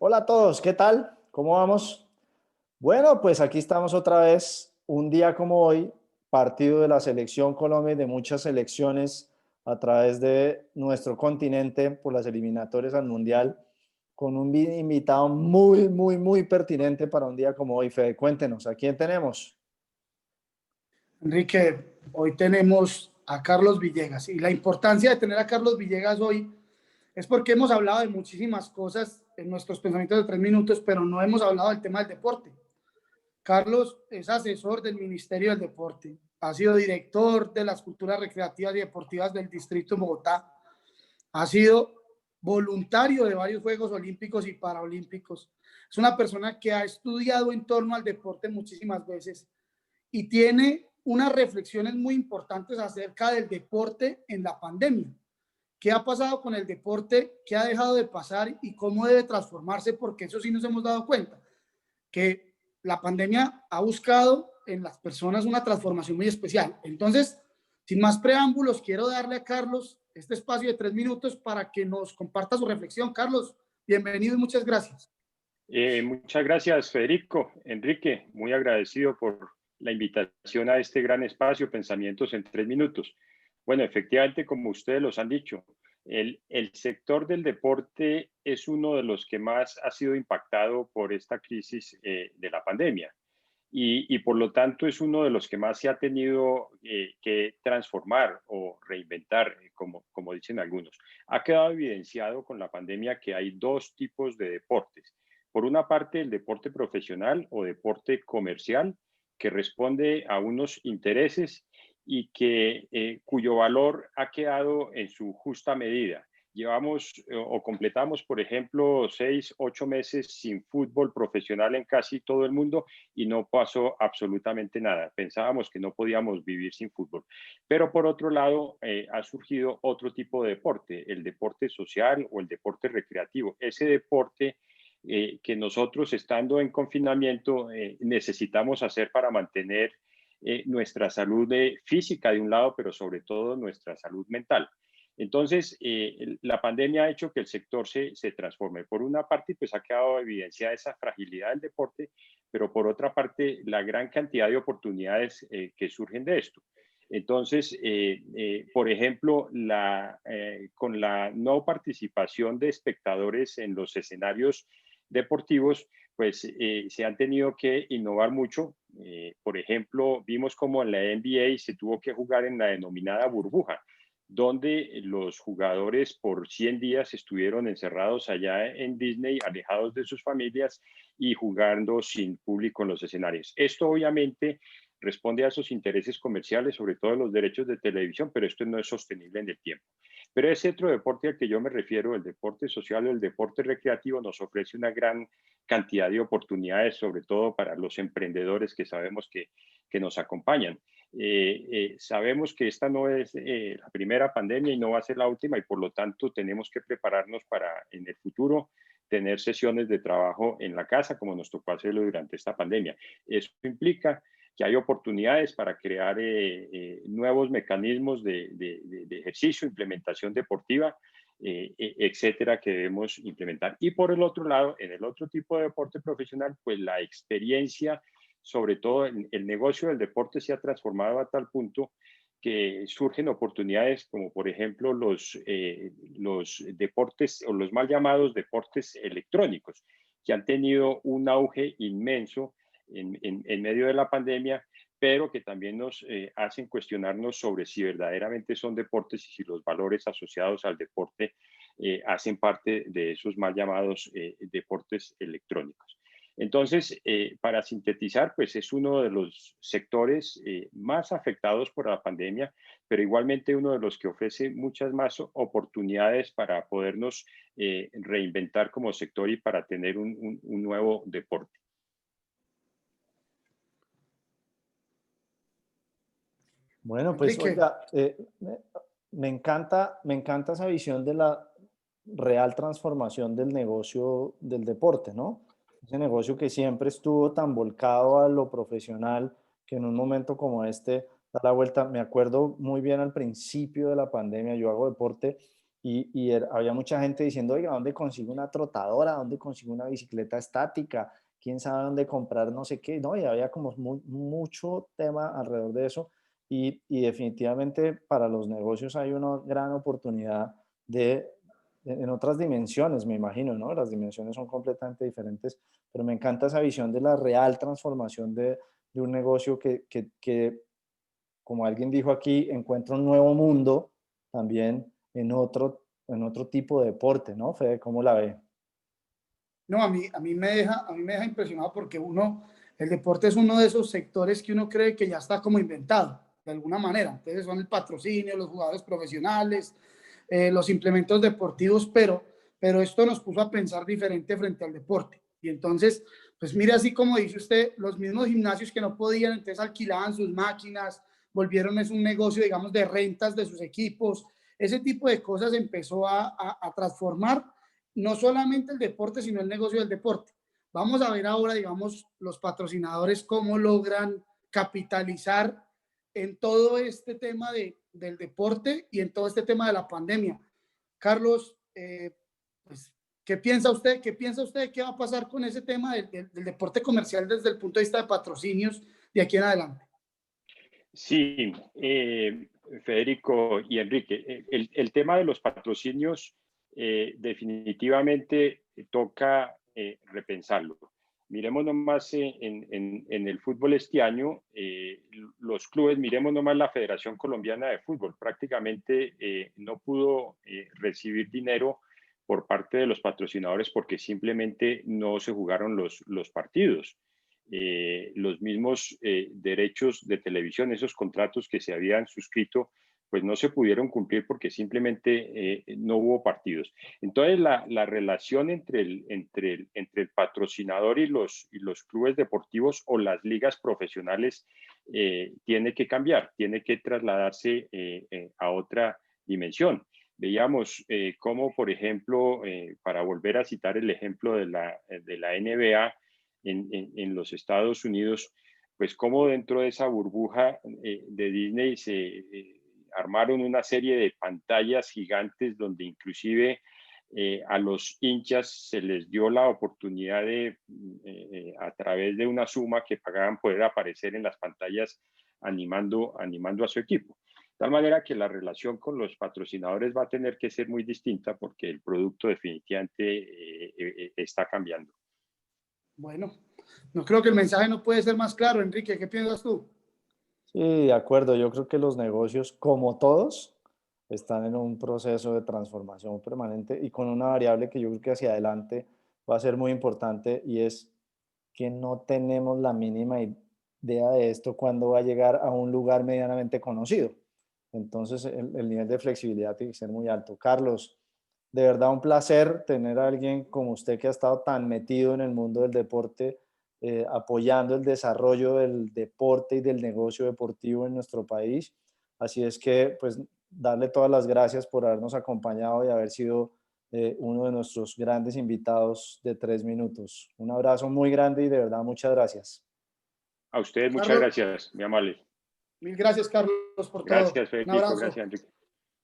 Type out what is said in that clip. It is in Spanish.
Hola a todos, ¿qué tal? ¿Cómo vamos? Bueno, pues aquí estamos otra vez, un día como hoy, partido de la selección Colombia y de muchas selecciones a través de nuestro continente por las eliminatorias al Mundial, con un invitado muy pertinente para un día como hoy. Fede, cuéntenos, ¿a quién tenemos? Enrique, hoy tenemos a Carlos Villegas y la importancia de tener a Carlos Villegas hoy es porque hemos hablado de muchísimas cosas en nuestros pensamientos de 3 minutos, pero no hemos hablado del tema del deporte. Carlos es asesor del Ministerio del Deporte, ha sido director de las culturas recreativas y deportivas del Distrito de Bogotá, ha sido voluntario de varios Juegos Olímpicos y Paralímpicos. Es una persona que ha estudiado en torno al deporte muchísimas veces y tiene unas reflexiones muy importantes acerca del deporte en la pandemia. ¿Qué ha pasado con el deporte? ¿Qué ha dejado de pasar? ¿Y cómo debe transformarse? Porque eso sí nos hemos dado cuenta, que la pandemia ha buscado en las personas una transformación muy especial. Entonces, sin más preámbulos, quiero darle a Carlos este espacio de 3 minutos para que nos comparta su reflexión. Carlos, bienvenido y muchas gracias. Muchas gracias, Federico. Enrique, muy agradecido por la invitación a este gran espacio, Pensamientos en 3 minutos. Bueno, efectivamente, como ustedes los han dicho, el sector del deporte es uno de los que más ha sido impactado por esta crisis de la pandemia y por lo tanto es uno de los que más se ha tenido que transformar o reinventar, como dicen algunos. Ha quedado evidenciado con la pandemia que hay dos tipos de deportes. Por una parte, el deporte profesional o deporte comercial, que responde a unos intereses y cuyo valor ha quedado en su justa medida. Llevamos o completamos, por ejemplo, 6, 8 meses sin fútbol profesional en casi todo el mundo y no pasó absolutamente nada. Pensábamos que no podíamos vivir sin fútbol. Pero por otro lado, ha surgido otro tipo de deporte, el deporte social o el deporte recreativo. Ese deporte que nosotros, estando en confinamiento, necesitamos hacer para mantener nuestra salud física de un lado, pero sobre todo nuestra salud mental. Entonces, la pandemia ha hecho que el sector se transforme. Por una parte, pues ha quedado evidenciada esa fragilidad del deporte, pero por otra parte, la gran cantidad de oportunidades que surgen de esto. Entonces, por ejemplo, con la no participación de espectadores en los escenarios deportivos, pues se han tenido que innovar mucho. Por ejemplo, vimos como en la NBA se tuvo que jugar en la denominada burbuja, donde los jugadores por 100 días estuvieron encerrados allá en Disney, alejados de sus familias y jugando sin público en los escenarios. Esto obviamente responde a esos intereses comerciales, sobre todo los derechos de televisión, pero esto no es sostenible en el tiempo. Pero ese otro deporte al que yo me refiero, el deporte social o el deporte recreativo, nos ofrece una gran cantidad de oportunidades, sobre todo para los emprendedores que sabemos que nos acompañan. Sabemos que esta no es la primera pandemia y no va a ser la última y por lo tanto tenemos que prepararnos para en el futuro tener sesiones de trabajo en la casa como nos tocó hacerlo durante esta pandemia. Eso implica que hay oportunidades para crear nuevos mecanismos de ejercicio, implementación deportiva, etcétera, que debemos implementar. Y por el otro lado, en el otro tipo de deporte profesional, pues la experiencia, sobre todo el negocio del deporte se ha transformado a tal punto que surgen oportunidades como por ejemplo los deportes o los mal llamados deportes electrónicos, que han tenido un auge inmenso en medio de la pandemia, pero que también nos hacen cuestionarnos sobre si verdaderamente son deportes y si los valores asociados al deporte hacen parte de esos mal llamados deportes electrónicos. Entonces, para sintetizar, pues es uno de los sectores más afectados por la pandemia, pero igualmente uno de los que ofrece muchas más oportunidades para podernos reinventar como sector y para tener un nuevo deporte. Bueno, pues Enrique, oiga, me encanta esa visión de la real transformación del negocio del deporte, ¿no? Ese negocio que siempre estuvo tan volcado a lo profesional, que en un momento como este da la vuelta. Me acuerdo muy bien al principio de la pandemia, yo hago deporte había mucha gente diciendo, oiga, ¿dónde consigo una trotadora? ¿Dónde consigo una bicicleta estática? ¿Quién sabe dónde comprar no sé qué? No, y había como mucho tema alrededor de eso. Y definitivamente para los negocios hay una gran oportunidad en otras dimensiones, me imagino, ¿no? Las dimensiones son completamente diferentes, pero me encanta esa visión de la real transformación de un negocio que, como alguien dijo aquí, encuentra un nuevo mundo también en otro tipo de deporte, ¿no? Fede, ¿cómo la ve? No, a mí me deja impresionado porque el deporte es uno de esos sectores que uno cree que ya está como inventado, de alguna manera. Entonces son el patrocinio, los jugadores profesionales, los implementos deportivos, pero esto nos puso a pensar diferente frente al deporte. Y entonces, pues mire, así como dice usted, los mismos gimnasios que no podían, entonces alquilaban sus máquinas, volvieron es un negocio, digamos, de rentas de sus equipos. Ese tipo de cosas empezó a transformar no solamente el deporte, sino el negocio del deporte. Vamos a ver ahora, digamos, los patrocinadores cómo logran capitalizar en todo este tema del deporte y en todo este tema de la pandemia. Carlos, pues, ¿qué piensa usted? ¿Qué piensa usted qué va a pasar con ese tema del deporte comercial desde el punto de vista de patrocinios de aquí en adelante? Sí, Federico y Enrique, el tema de los patrocinios definitivamente toca repensarlo. Miremos nomás en el fútbol este año, los clubes, miremos nomás la Federación Colombiana de Fútbol, prácticamente no pudo recibir dinero por parte de los patrocinadores porque simplemente no se jugaron los partidos. Los mismos derechos de televisión, esos contratos que se habían suscrito, pues no se pudieron cumplir porque simplemente no hubo partidos. Entonces, la relación entre el patrocinador y los clubes deportivos o las ligas profesionales tiene que cambiar, tiene que trasladarse a otra dimensión. Veíamos cómo, por ejemplo, para volver a citar el ejemplo de la NBA, en los Estados Unidos, pues como dentro de esa burbuja de Disney se armaron una serie de pantallas gigantes donde inclusive a los hinchas se les dio la oportunidad de, a través de una suma que pagaban, poder aparecer en las pantallas animando a su equipo. De tal manera que la relación con los patrocinadores va a tener que ser muy distinta porque el producto definitivamente está cambiando. Bueno, no creo que el mensaje no puede ser más claro, Enrique. ¿Qué piensas tú? Sí, de acuerdo. Yo creo que los negocios, como todos, están en un proceso de transformación permanente y con una variable que yo creo que hacia adelante va a ser muy importante y es que no tenemos la mínima idea de esto cuando va a llegar a un lugar medianamente conocido. Entonces, el nivel de flexibilidad tiene que ser muy alto. Carlos, de verdad un placer tener a alguien como usted que ha estado tan metido en el mundo del deporte, apoyando el desarrollo del deporte y del negocio deportivo en nuestro país. Así es que, pues, darle todas las gracias por habernos acompañado y haber sido uno de nuestros grandes invitados de 3 minutos. Un abrazo muy grande y de verdad muchas gracias. A ustedes muchas Carlos, gracias, mi amable. mil gracias, Carlos, por todo. Gracias, Un Federico. abrazo. Gracias, Enrique.